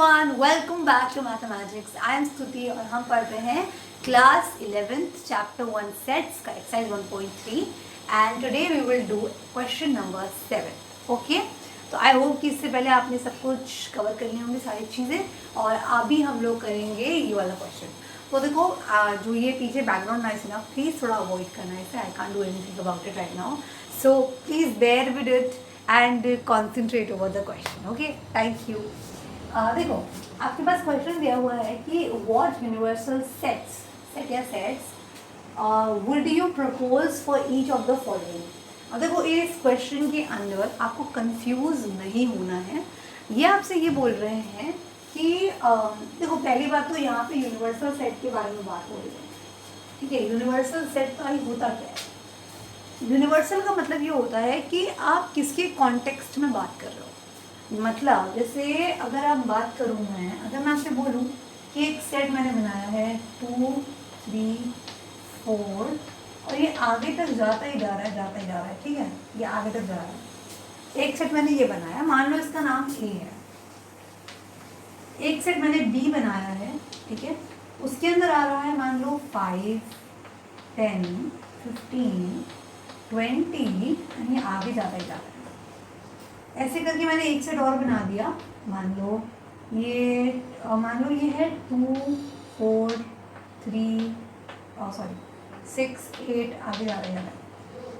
everyone, welcome back to Mathematics. I am Stuti और हम पढ़ रहे हैं क्लास 11th चैप्टर 1 सेट्स का exercise 1.3 and today we will do question number 7. Okay, तो आई होप कि इससे पहले आपने सब कुछ कवर कर ली होंगी सारी चीज़ें और अभी हम लोग करेंगे ये वाला क्वेश्चन. तो देखो जो ये पीछे बैकग्राउंड नॉइस है ना, प्लीज़ थोड़ा अवॉइड करना है इसे. I can't do anything about it right now, so please bear with it and concentrate over the question. Okay, thank you. देखो आपके पास क्वेश्चन दिया हुआ है कि व्हाट यूनिवर्सल सेट या sets would you propose for each of the following. अब देखो इस क्वेश्चन के अंदर आपको कंफ्यूज नहीं होना है. ये आपसे ये बोल रहे हैं कि देखो पहली बात तो यहाँ पे यूनिवर्सल सेट के बारे में बात हो रही है. ठीक है, यूनिवर्सल सेट का ही होता क्या है? यूनिवर्सल का मतलब ये होता है कि आप किसके कॉन्टेक्स्ट में बात कर रहे हो. मतलब जैसे अगर आप बात करूँ अगर मैं आपसे बोलूँ कि एक सेट मैंने बनाया है 2, 3, 4 और ये आगे तक जाता ही जा रहा है. ठीक है, ये आगे तक जा रहा है. एक सेट मैंने ये बनाया, मान लो इसका नाम ए है. एक सेट मैंने बी बनाया है. ठीक है, उसके अंदर आ रहा है मान लो 5, 10, 15, 20 और ये आगे जाता ही जा रहा है. ऐसे करके मैंने एक सेट और बना दिया. मान लो ये है 2, 4, 3 6, 8 आगे जा रहा है.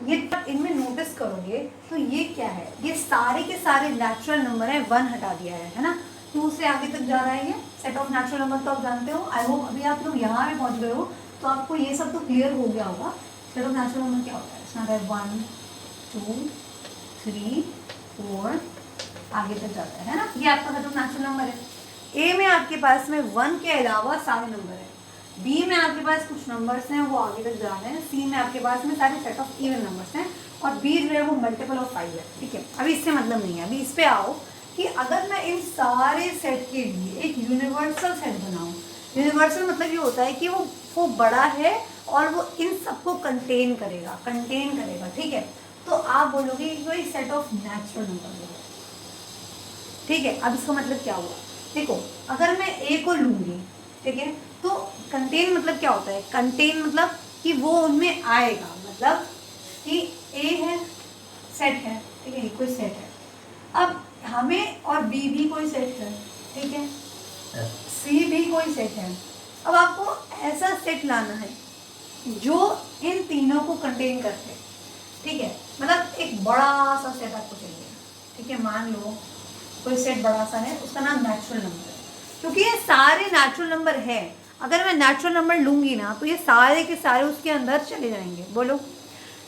ये तब इनमें नोटिस करोगे तो ये क्या है, ये सारे के सारे नेचुरल नंबर है. 1 हटा दिया है ना. 2 से आगे तक जा रहा है ये सेट ऑफ नेचुरल नंबर. तो आप जानते हो, आई होप अभी आप लोग यहाँ पे पहुँच गए हो तो आपको ये सब तो क्लियर हो गया होगा. सेट ऑफ नेचुरल नंबर क्या होता है. इसमें आता है 1, 2, 3, 4 आगे तक जाता है ना. ये आपका सेट ऑफ नेचुरल नंबर है. ए में आपके पास में 1 के अलावा सारे नंबर है. बी में आपके पास कुछ नंबर्स हैं वो आगे तक जा रहे हैं. सी में आपके पास में सारे सेट ऑफ इवन नंबर्स हैं और बी जो है वो मल्टीपल ऑफ 5 है. ठीक है, अभी इससे मतलब नहीं है. अभी इस पे आओ कि अगर मैं इन सारे सेट के लिए एक यूनिवर्सल सेट बनाऊँ. यूनिवर्सल मतलब ये होता है कि वो बड़ा है और वो इन सबको कंटेन करेगा. ठीक है, तो आप बोलोगे कि कोई सेट ऑफ नेचुरल नंबर है. ठीक है, अब इसका मतलब क्या हुआ. देखो अगर मैं ए को लूँगी, ठीक है, तो कंटेन मतलब क्या होता है. कंटेन मतलब कि वो उनमें आएगा. मतलब कि ए है, सेट है. ठीक है, कोई सेट है. अब हमें और बी भी कोई सेट है. ठीक है, सी भी कोई सेट है. अब आपको ऐसा सेट लाना है जो इन तीनों को कंटेन करते. ठीक है, मतलब एक बड़ा सा सेट आपको चाहिए. ठीक है, मान लो कोई सेट बड़ा सा है, उसका नाम नेचुरल नंबर है. क्योंकि ये सारे नेचुरल नंबर है, अगर मैं नेचुरल नंबर लूँगी ना तो ये सारे के सारे उसके अंदर चले जाएंगे. बोलो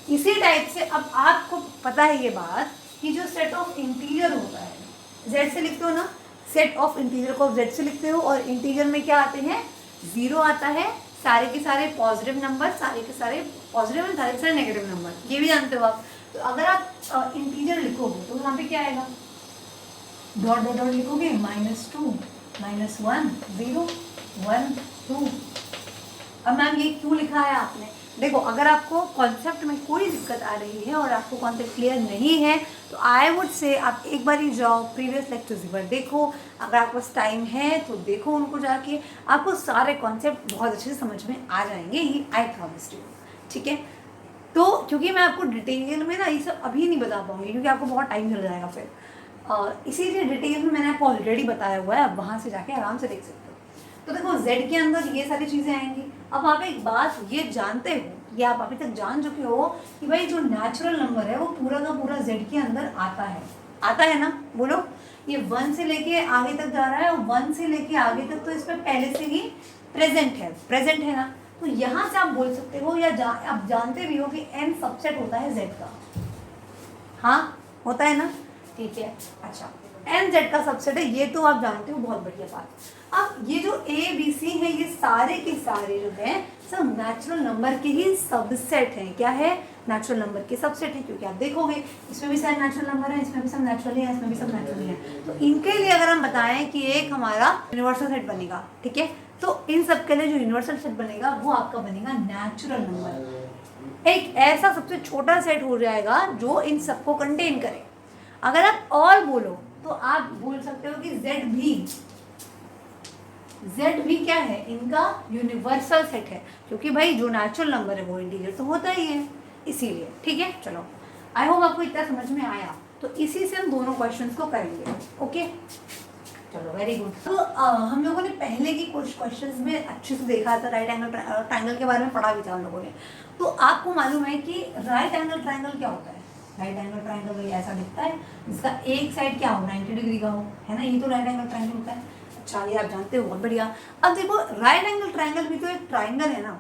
इसी टाइप से. अब आपको पता है ये बात कि जो सेट ऑफ इंटीजर होता है, जेड से लिखते हो ना, सेट ऑफ इंटीजर को जेड से लिखते हो और इंटीजर में क्या आते हैं, 0 आता है. सारे के सारे पॉजिटिव नंबर, सारे के सारे पॉजिटिव और सारे के सारे नेगेटिव नंबर, ये भी जानते हो आप. तो अगर आप इंटीजर लिखोगे तो यहाँ पे क्या आएगा, डॉट डॉट डॉट लिखोगे, -2, -1, 0, 1, 2. अब मैम ये क्यों लिखा है आपने. देखो अगर आपको कॉन्सेप्ट में कोई दिक्कत आ रही है और आपको कॉन्सेप्ट क्लियर नहीं है तो आई वुड से आप एक बार ही जाओ प्रीवियस लेक्चर्स एक बार देखो. अगर आपके पास टाइम है तो देखो उनको जाके, आपको सारे कॉन्सेप्ट बहुत अच्छे से समझ में आ जाएंगे. ही आई प्रॉमिस यू. ठीक है, तो क्योंकि मैं आपको डिटेल में ना ये सब अभी नहीं बता पाऊँगी क्योंकि आपको बहुत टाइम चल जाएगा फिर. इसीलिए डिटेल में मैंने आपको ऑलरेडी बताया हुआ है, आप वहाँ से जाके आराम से देख सकते हो. तो देखो Z के अंदर ये सारी चीज़ें आएंगी. अब आप एक बात ये जानते हो या आप अभी तक जान चुके हो कि भाई जो नेचुरल नंबर है वो पूरा का पूरा Z के अंदर आता है ना. बोलो ये 1 से लेके आगे तक जा रहा है और 1 से लेके आगे तक तो इसमें पहले से ही प्रेजेंट है ना. तो यहाँ से आप बोल सकते हो या आप जानते भी हो कि n सबसेट होता है Z का. हाँ होता है ना. ठीक है, अच्छा n Z का सबसेट है, ये तो आप जानते हो. बहुत बढ़िया बात. अब ये जो A B C है ये सारे के सारे जो है सब नेचुरल नंबर के ही सबसेट हैं. क्या है, नेचुरल नंबर के सबसेट है. क्योंकि आप देखोगे इसमें भी सारे नेचुरल नंबर हैं, इसमें भी सब नेचुरल है, इसमें भी सब नेचुरल है. तो इनके लिए अगर हम बताएं कि एक हमारा यूनिवर्सल सेट बनेगा, ठीक है, तो इन सब के लिए जो यूनिवर्सल सेट बनेगा वो आपका बनेगा नेचुरल नंबर. एक ऐसा सबसे छोटा सेट हो जाएगा जो इन सबको कंटेन करे. अगर आप और बोलो तो आप बोल सकते हो कि Z भी z भी क्या है, इनका यूनिवर्सल सेट है, क्योंकि भाई जो नेचुरल नंबर है वो इंटीजर तो होता ही है, इसीलिए। ठीक है, चलो आई होप आपको इतना समझ में आया। तो इसी से हम दोनों क्वेश्चंस को करेंगे। ओके, चलो वेरी गुड। तो हम लोगों ने पहले की कुछ क्वेश्चंस में अच्छे से देखा था, राइट एंगल ट्राइंगल के बारे में पढ़ा भी था हम लोगों ने। तो आपको मालूम है कि राइट एंगल ट्राइंगल क्या होता है? राइट एंगल ट्राइंगल ऐसा दिखता है जिसका एक साइड क्या हो, 90 डिग्री का हो, है ना, ये तो राइट एंगल ट्राइंगल होता है। अच्छा, ये आप जानते हो, बहुत बढ़िया। अब देखो, राइट एंगल ट्राइंगल भी तो एक ट्राइंगल है ना,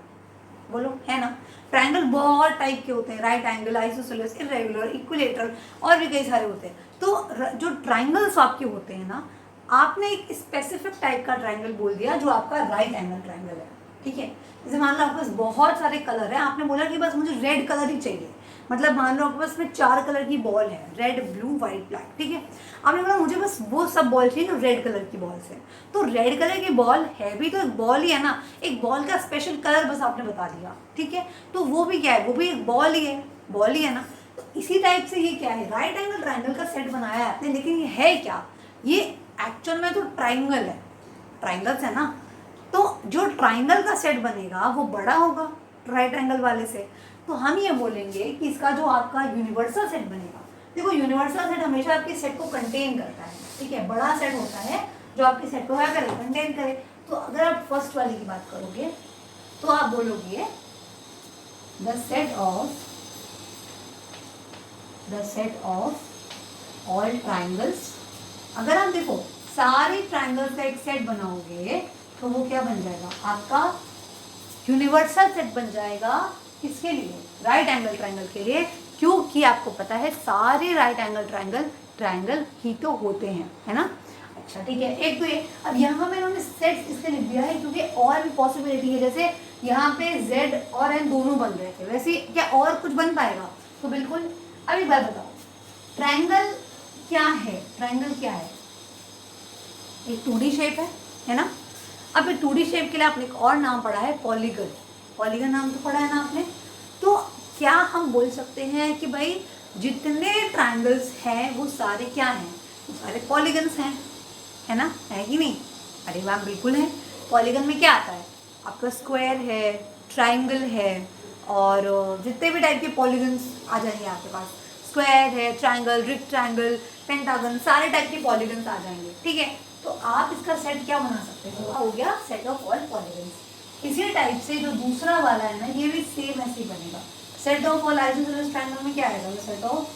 बोलो, है ना। ट्राइंगल बहुत टाइप के होते हैं, right angle, isosceles, irregular, equilateral, और भी कई सारे होते हैं। तो जो ट्राइंगल्स आपके होते हैं ना, आपने एक स्पेसिफिक टाइप का ट्राइंगल बोल दिया जो आपका राइट एंगल ट्राइंगल है। ठीक है, जैसे मान लो आपके पास बहुत सारे कलर है, आपने बोला कि बस मुझे रेड कलर ही चाहिए, मतलब मान लो आपके पास में 4 कलर की बॉल है, रेड, ब्लू, वाइट, ब्लैक। ठीक है, आपने बोला मुझे बस वो सब बॉल चाहिए जो रेड कलर की बॉल है। तो रेड कलर की बॉल है भी तो एक बॉल ही है ना, एक बॉल का स्पेशल कलर बस आपने बता दिया। ठीक है, तो वो भी क्या है, वो भी एक बॉल ही है, बॉल ही है ना। तो इसी टाइप से ये क्या है, राइट एंगल ट्राइंगल का सेट बनाया है आपने, लेकिन ये है क्या, ये एक्चुअल में तो ट्राइंगल है, ट्राइंगल्स है ना। तो जो ट्राइंगल का सेट बनेगा वो बड़ा होगा राइट एंगल वाले से। तो हम ये बोलेंगे कि इसका जो आपका यूनिवर्सल सेट बनेगा, देखो यूनिवर्सल सेट हमेशा आपके सेट को कंटेन करता है। ठीक है, बड़ा सेट होता है जो आपके सेट को क्या करे, कंटेन करे। तो अगर आप फर्स्ट वाले की बात करोगे तो आप बोलोगे the set of all triangles. अगर आप देखो सारे ट्राइंगल्स का एक सेट बनाओगे तो वो क्या बन जाएगा, आपका यूनिवर्सल सेट बन जाएगा। किसके लिए, राइट एंगल ट्राइंगल के लिए, क्योंकि आपको पता है सारे राइट एंगल ट्राइंगल ही तो होते हैं, है ना। अच्छा ठीक है, एक तो ये। अब यहाँ पे उन्होंने सेट इसलिए लिख दिया है क्योंकि और भी पॉसिबिलिटी है, जैसे यहाँ पे z और n दोनों बन रहे थे, वैसे क्या और कुछ बन पाएगा? तो बिल्कुल। अब एक बात बताओ, ट्राइंगल क्या है, ट्राइंगल क्या है, एक 2D शेप है ना। अब ये 2D शेप के लिए आपने एक और नाम पढ़ा है, पॉलीगन। पॉलीगन नाम तो पढ़ा है ना आपने। तो क्या हम बोल सकते हैं कि भाई जितने ट्राइंगल्स हैं वो सारे क्या हैं, वो सारे पॉलीगन्स हैं, है ना, है कि नहीं? अरे वाह, बिल्कुल है। पॉलीगन में क्या आता है, आपका स्क्वायर है, ट्राइंगल है, और जितने भी टाइप के पॉलीगन्स आ जाएंगे आपके पास, स्क्वायर है, ट्राइंगल, रेक्टेंगल, पेंटागन, सारे टाइप के पॉलीगन्स आ जाएंगे। ठीक है, तो आप इसका सेट क्या बना सकते हो, हो गया सेट ऑफ ऑल पॉलीगन्स। इसी टाइप से जो दूसरा वाला है ना, ये भी सेम ऐसे ही बनेगा। Set of all isosceles triangle में क्या आएगा, सेट ऑफ,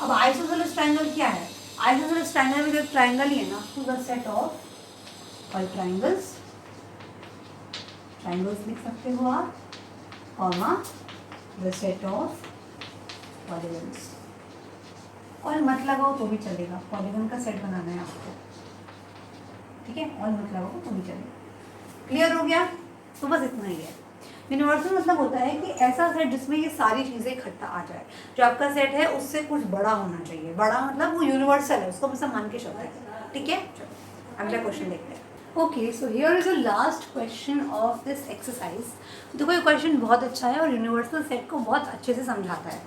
अब आइसोसेलेस ट्रायंगल क्या है, आइसोसेलेस ट्रायंगल में जो ट्रायंगल ही है ना, तो the set of all triangles, triangles लिख सकते हो आप, comma the set of polygons. और मत लगाओ तो भी चलेगा, पॉलीगन का सेट बनाना है आपको। ठीक है, और मत लगाओ तो भी चलेगा। क्लियर हो गया? तो बस इतना ही है। यूनिवर्सल मतलब होता है कि ऐसा सेट जिसमें ये सारी चीज़ें इकट्ठा आ जाए। जो आपका सेट है उससे कुछ बड़ा होना चाहिए, बड़ा मतलब वो यूनिवर्सल है, उसको बस मान के चलते हैं। ठीक है, चलो अगला क्वेश्चन देखते हैं। Okay, so here is the last question of this exercise. देखो ये क्वेश्चन बहुत अच्छा है और यूनिवर्सल सेट को बहुत अच्छे से समझाता है।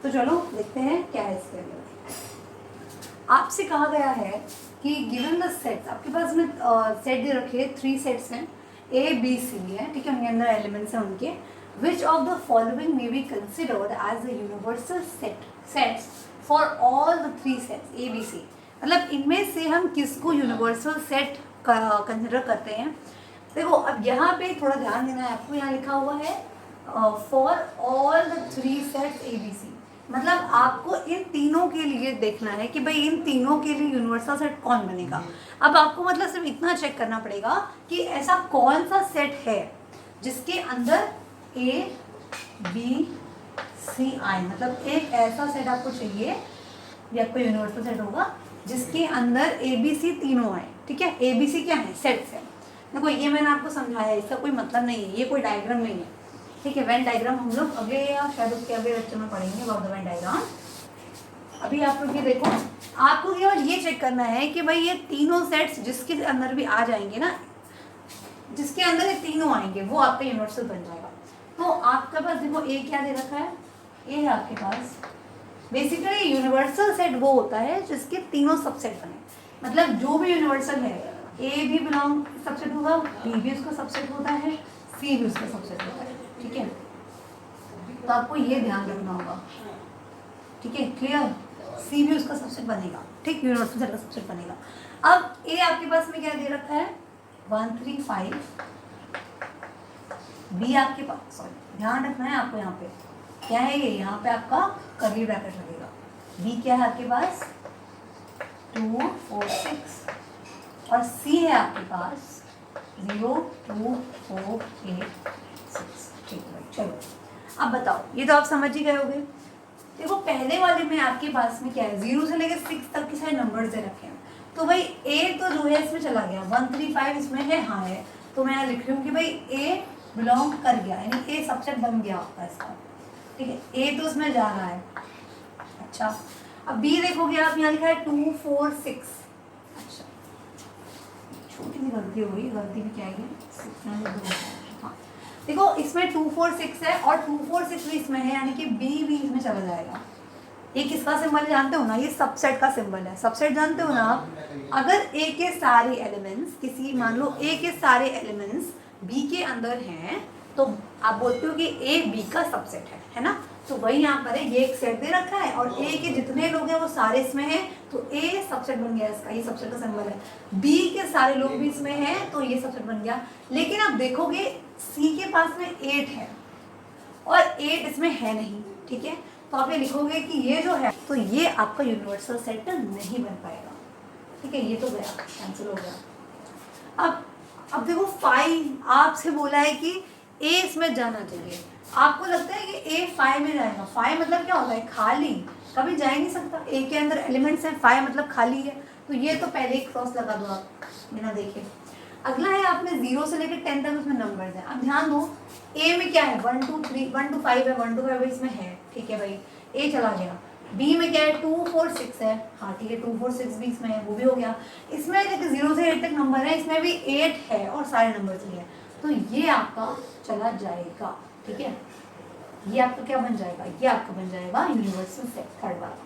तो चलो देखते हैं क्या है इसके अंदर। आपसे कहा गया है कि गिवन द सेट्स, आपके पास में सेट दे रखे 3 सेट्स हैं, ए बी सी है। ठीक है, उनके अंदर एलिमेंट्स हैं उनके। Which of the following may be considered as the universal sets for all the 3 sets A B C. मतलब इनमें से हम किसको यूनिवर्सल सेट कंसिडर करते हैं। देखो अब यहाँ पे थोड़ा ध्यान देना है आपको, यहाँ लिखा हुआ है for all the 3 sets A B C, मतलब आपको इन तीनों के लिए देखना है कि भाई इन तीनों के लिए यूनिवर्सल सेट कौन बनेगा। अब आपको मतलब सिर्फ इतना चेक करना पड़ेगा कि ऐसा कौन सा सेट है जिसके अंदर ए बी सी आई, मतलब एक ऐसा सेट आपको चाहिए, ये आपको यूनिवर्सल सेट होगा जिसके अंदर ए बी सी तीनों आए। ठीक है, ए बी सी क्या है, सेट्स है। देखो ये मैंने आपको समझाया, इसका कोई मतलब नहीं है, ये कोई डायग्राम नहीं है। ठीक है, वेन डायग्राम हम लोग अगले या शायद उसके अगले लेक्चर में पढ़ेंगे अबाउट द वेन डायग्राम। अभी आप लोग ये देखो, आपको केवल ये चेक करना है कि भाई ये तीनों सेट्स जिसके अंदर भी आ जाएंगे ना, जिसके अंदर ये तीनों आएंगे वो आपका यूनिवर्सल बन जाएगा। तो आपके पास देखो ए क्या दे रखा है, ए है आपके पास। बेसिकली यूनिवर्सल सेट वो होता है जिसके तीनों सबसेट बने, मतलब जो भी यूनिवर्सल है ए भी बिलोंग सबसेट होगा, बी भी उसका सबसेट होता है, सी भी उसका सबसेट होता है, ठीक है। तो आपको ये ध्यान रखना होगा, ठीक है, क्लियर। सी भी उसका सबसेट बनेगा, ठीक, यूनिवर्सल सेट का सबसेट बनेगा। अब ए आपके पास में क्या दे रखा है 1 3 5, बी आपके पास, सॉरी ध्यान रखना है आपको, यहाँ पे क्या है ये, यहाँ पे आपका कर्ली ब्रैकेट लगेगा। बी क्या है आपके पास 2 4 6 और सी है आपके पास 0 2 4 8 6, ठीक है भाई। चलो अब बताओ, ये तो आप समझ ही गए होगे। देखो पहले वाले में आपके पास में क्या है 0 से लेकर 6 तक के सारे नंबर्स दे रखे हैं, तो भाई ए तो जो है इसमें चला गया, 1 3 5 इसमें है, हाँ है, तो मैं यहाँ लिख रही हूँ कि भाई ए बिलोंग कर गया, यानी ए सबसेट बन गया आपका इसका, ठीक है, ए तो उसमें जा रहा है। अच्छा अब बी देखोगे आप, यहाँ लिखा है 2 4 6, अच्छा छोटी सी गलती हो गई, गलती भी क्या है, हाँ देखो इसमें 2 4 6 है और 2 4 6 भी इसमें है, यानी कि बी भी इसमें चला जाएगा। ये किसका सिंबल जानते हो ना, ये सबसेट का सिंबल है। सबसेट जानते हो ना आप, अगर ए के सारे एलिमेंट्स, किसी मान लो ए के सारे एलिमेंट्स बी के अंदर हैं, तो आप बोलते हो कि ए बी का सबसेट है ना। तो वही यहाँ पर है, ये एक सेट दे रखा है और ए के जितने लोग हैं वो सारे इसमें हैं, तो ए सबसेट बन गया इसका, ये सबसेट का सिंबल है। बी के सारे लोग भी इसमें हैं, तो ये सबसेट बन गया। लेकिन आप देखोगे सी के पास में 8 है और 8 इसमें है नहीं, ठीक है, तो आप ये लिखोगे कि ये जो है, तो ये आपका यूनिवर्सल सेट नहीं बन पाएगा, ठीक है, ये तो गया, कैंसिल हो गया। अब देखो 5 आपसे बोला है कि ए इसमें जाना चाहिए, आपको लगता है कि ए 5 में जाएगा। 5 मतलब क्या होता है, खाली, कभी जा ही नहीं सकता, ए के अंदर एलिमेंट्स हैं, 5 मतलब खाली है, तो ये तो पहले ही क्रॉस लगा दो आप बिना देखे। अगला है आपने 0 से लेकर 10 तक उसमें नंबर्स हैं। अब ध्यान दो, ए में क्या है 1 2 3 1 2 5 है, 1 2 5 इसमें है, ठीक है भाई, ए चला गया। बी में क्या है 2 4 6 है, हाँ ठीक है 2 4 6 भी इसमें है, वो भी हो गया। इसमें देखिए 0 से 8 तक नंबर है, इसमें भी 8 है और सारे नंबर भी है, तो ये आपका चला जाएगा, ठीक है, ये आपका क्या बन जाएगा, ये आपका बन जाएगा यूनिवर्सल सेट, थर्ड वाला।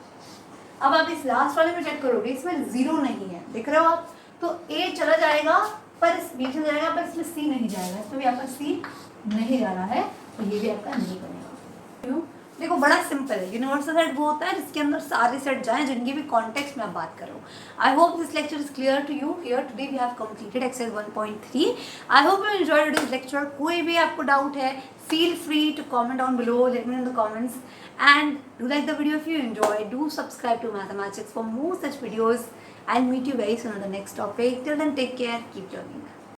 अब आप इस लास्ट वाले में चेक करोगे, इसमें 0 नहीं है, देख रहे हो आप, तो ए चला जाएगा पर इस बी चला जाएगा, पर इसमें सी नहीं जाएगा, इसमें भी आपका सी नहीं जा रहा है, तो ये भी आपका नहीं बनेगा। क्यों? देखो बड़ा सिंपल है, यूनिवर्सल सेट वो होता है जिसके अंदर सारे सेट जाएं जिनकी भी कॉन्टेक्स्ट में आप बात कर रहे हो। I hope this lecture is clear to you. Here today we have completed exercise 1.3। I hope you enjoyed this lecture. कोई भी आपको डाउट है, feel free to comment down below, let me know in the comments, and do like the video if you enjoy. Do subscribe to Mathematics for more such videos. I'll meet you very soon on the next topic. Till then, take care, keep learning.